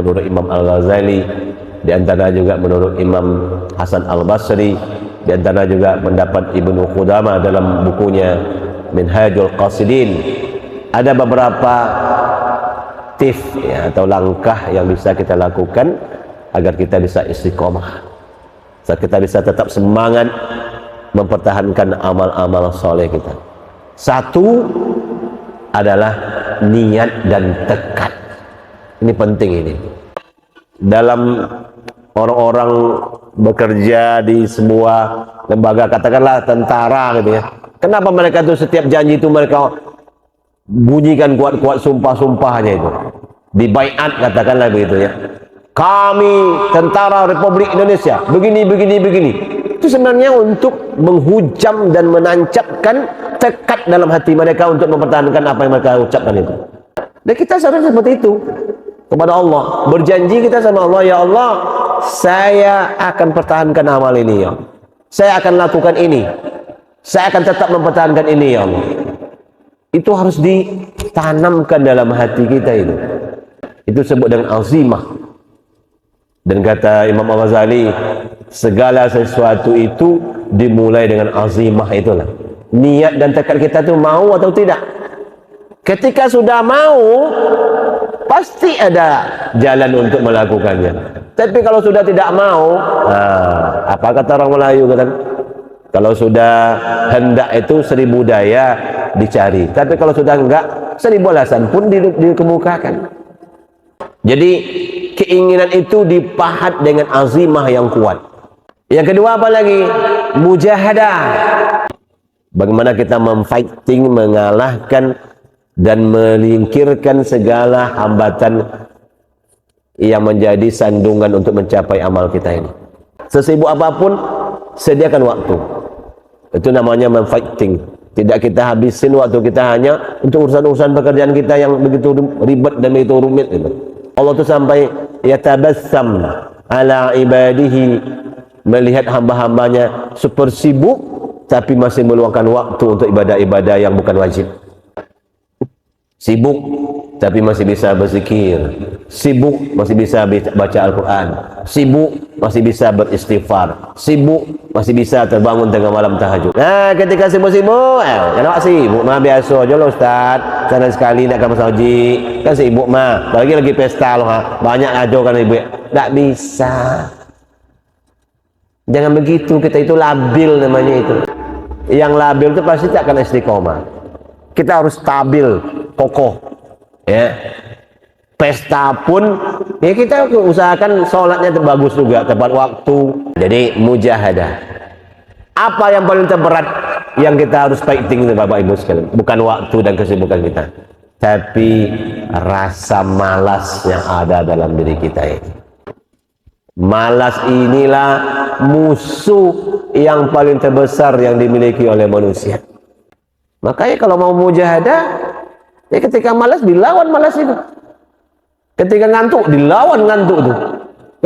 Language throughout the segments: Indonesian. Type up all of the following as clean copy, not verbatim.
menurut Imam Al-Ghazali, di antara juga menurut Imam Hasan Al-Basri, di antara juga pendapat Ibnu Qudamah dalam bukunya Minhajul Qasidin. Ada beberapa tips ya, atau langkah yang bisa kita lakukan agar kita bisa istiqomah, agar kita bisa tetap semangat mempertahankan amal-amal soleh kita. Satu adalah niat dan tekad. Ini penting ini. Dalam orang-orang bekerja di sebuah lembaga, katakanlah tentara gitu ya. Kenapa mereka tuh setiap janji itu mereka bunyikan kuat-kuat sumpah-sumpahnya itu. Di baiat katakanlah begitu ya. Kami tentara Republik Indonesia begini begini begini. Itu sebenarnya untuk menghujam dan menancapkan tekad dalam hati mereka untuk mempertahankan apa yang mereka ucapkan itu. Dan kita seharusnya seperti itu kepada Allah. Berjanji kita sama Allah, ya Allah, saya akan pertahankan amal ini ya. Saya akan lakukan ini. Saya akan tetap mempertahankan ini ya Allah. Itu harus ditanamkan dalam hati kita itu. Itu disebut dengan azimah. Dan kata Imam Al-Ghazali, segala sesuatu itu dimulai dengan azimah itulah. Niat dan tekad kita itu mau atau tidak. Ketika sudah mau, pasti ada jalan untuk melakukannya. Tapi kalau sudah tidak mau, apa kata orang Melayu kan? Kalau sudah hendak itu 1000 daya dicari. Tapi kalau sudah enggak, 1000 alasan pun dikemukakan. Jadi keinginan itu dipahat dengan azimah yang kuat. Yang kedua apa lagi? Mujahadah. Bagaimana kita memfighting, mengalahkan dan menyingkirkan segala hambatan yang menjadi sandungan untuk mencapai amal kita ini. Sesibuk apapun, sediakan waktu. Itu namanya memfighting. Tidak kita habisin waktu kita hanya untuk urusan-urusan pekerjaan kita yang begitu ribet dan begitu rumit gitu. Allah itu sampai yatabassam ala ibadihi, melihat hamba-hambanya super sibuk tapi masih meluangkan waktu untuk ibadah-ibadah yang bukan wajib. Sibuk tapi masih bisa berzikir, sibuk masih bisa baca Al-Quran, sibuk masih bisa beristighfar, sibuk masih bisa terbangun tengah malam tahajud. Nah, ketika sibuk-sibuk, kenapa sibuk mah biasa aja loh Ustaz. Sana sekali nak ke masjid, kan sibuk mah. Lagi pesta loh, banyak aja kan ibu. Tak bisa. Jangan begitu, kita itu labil namanya itu. Yang labil itu pasti tak akan istiqomah. Kita harus stabil, kokoh. Ya, pesta pun ya kita usahakan sholatnya terbagus juga, tepat waktu. Jadi mujahadah. Apa yang paling terberat yang kita harus fighting itu Bapak Ibu sekalian? Bukan waktu dan kesibukan kita, tapi rasa malas yang ada dalam diri kita ini. Malas inilah musuh yang paling terbesar yang dimiliki oleh manusia. Makanya kalau mau mujahadah, ya ketika malas dilawan malas itu. Ketika ngantuk dilawan ngantuk itu.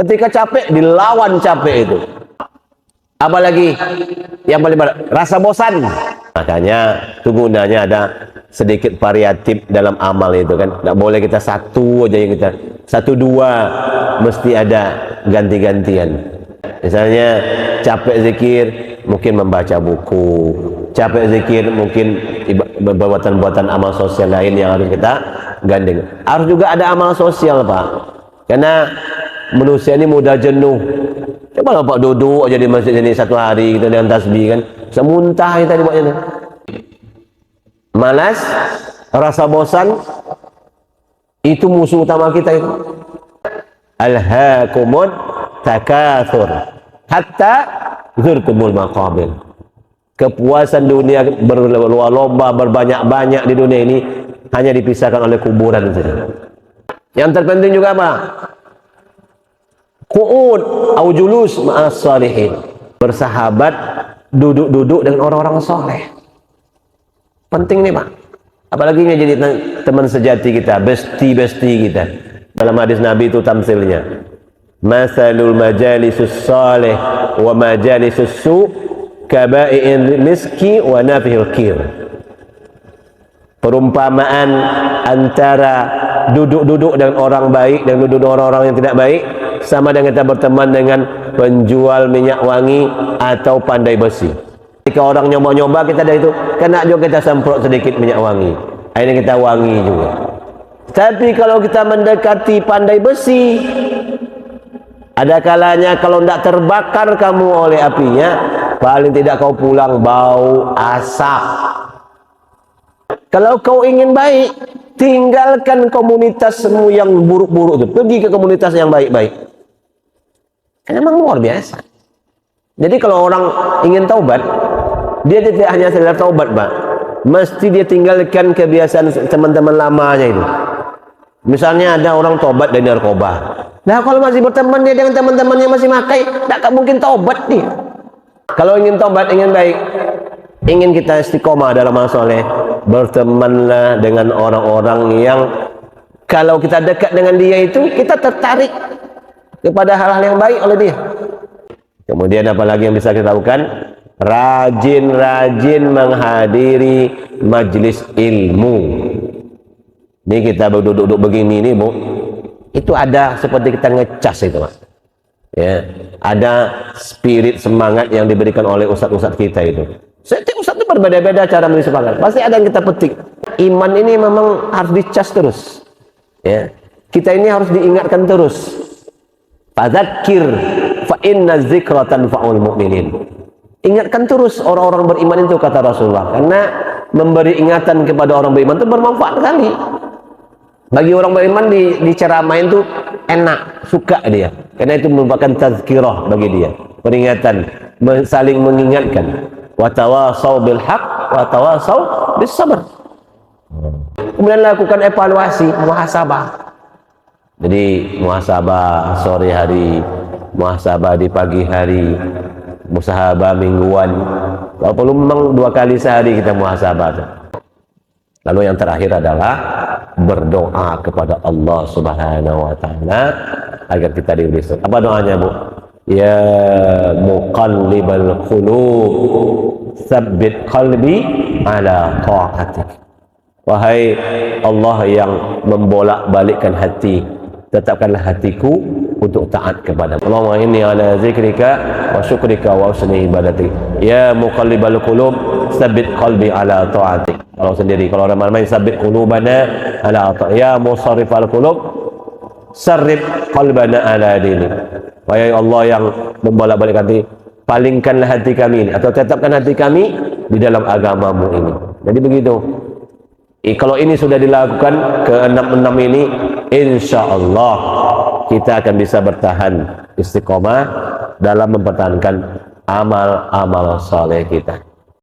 Ketika capek dilawan capek itu. Apalagi yang paling berat, rasa bosan. Makanya itu gunanya ada sedikit variatif dalam amal itu kan. Tidak boleh kita satu aja yang kita, satu dua, mesti ada ganti-gantian. Misalnya capek zikir, mungkin membaca buku. Capek zikir, mungkin perbuatan-perbuatan amal sosial lain yang harus kita gandeng. Harus juga ada amal sosial Pak, karena manusia ini mudah jenuh. Coba Pak duduk aja di masjid ini satu hari kita dengan tasbih kan, semuntah kita dibuatnya. Malas, rasa bosan, itu musuh utama kita itu. Alhaakumut takatsur hatta zurtumul maqabir. Kepuasan dunia berlomba berbanyak-banyak di dunia ini hanya dipisahkan oleh kuburan saja. Yang terpenting juga apa? Qu'ud au julus ma'as salihin. Bersahabat, duduk-duduk dengan orang-orang soleh. Penting nih Pak. Apalagi ini jadi teman sejati kita, besti-besti kita. Dalam hadis Nabi itu tamsilnya. Masalul majalisus salih wa majalisus su' kaba'i'il miski wa nafihil kir. Perumpamaan antara duduk-duduk dengan orang baik dan duduk dengan orang-orang yang tidak baik sama dengan kita berteman dengan penjual minyak wangi atau pandai besi. Jika orang nyoba-nyoba kita dari itu, kena juga kita semprot sedikit minyak wangi, akhirnya kita wangi juga. Tapi kalau kita mendekati pandai besi, ada kalanya kalau tidak terbakar kamu oleh apinya, paling tidak kau pulang bau asap. Kalau kau ingin baik, tinggalkan komunitasmu yang buruk-buruk itu, pergi ke komunitas yang baik-baik. Memang luar biasa. Jadi kalau orang ingin taubat, dia tidak hanya sekedar taubat, Pak. Mesti dia tinggalkan kebiasaan teman-teman lamanya itu. Misalnya ada orang taubat dari narkoba. Nah, kalau masih berteman dia dengan teman-temannya masih makai, tak mungkin taubat dia. Kalau ingin taubat, ingin baik, ingin kita istiqomah dalam amal soleh, bertemanlah dengan orang-orang yang kalau kita dekat dengan dia itu, kita tertarik kepada hal-hal yang baik oleh dia. Kemudian apalagi yang bisa kita lakukan? Rajin-rajin menghadiri majlis ilmu. Ini kita duduk-duduk begini nih, Bu. Itu ada seperti kita ngecas itu, Mas. Ya, ada spirit semangat yang diberikan oleh ustadz-ustadz kita itu. Setiap ustadz itu berbeda-beda cara memberi semangat. Pasti ada yang kita petik. Iman ini memang harus dicas terus. Ya, kita ini harus diingatkan terus. Fadzakir fa inna dzikra tanfa'ul mu'minin. Ingatkan terus orang-orang beriman itu, kata Rasulullah, karena memberi ingatan kepada orang beriman itu bermanfaat sekali. Bagi orang beriman diceramain itu enak, suka dia, karena itu merupakan tazkirah bagi dia, peringatan, saling mengingatkan. Wa tawasau bil haq wa tawasau bis sabr. Kemudian lakukan evaluasi, muhasabah. Jadi muhasabah sore hari, muhasabah di pagi hari, muhasabah mingguan. Kalau perlu memang 2 kali sehari kita muhasabah. Lalu yang terakhir adalah berdoa kepada Allah Subhanahu wa taala agar kita diberi. Apa doanya, Bu? Ya muqallibal qulub, tsabbit qalbi ala ta'atik. Wahai Allah yang membolak-balikkan hati, tetapkanlah hatiku untuk taat kepada Allahumma inni ala zikrika wa syukrika wa husni ibadatik. Ya muqallibal qulub, tsabbit qalbi ala ta'atik. Kalau sendiri, kalau orang main sabit qulubana ala ta'atik. Ya musarrifal qulub, sarrif qalbana ala dinik. Wahai Allah yang membolak-balik hati, palingkanlah hati kami ini, atau tetapkan hati kami di dalam agamamu ini. Jadi begitu. Kalau ini sudah dilakukan ke 6 ini, insya Allah kita akan bisa bertahan istiqomah dalam mempertahankan amal-amal soleh kita.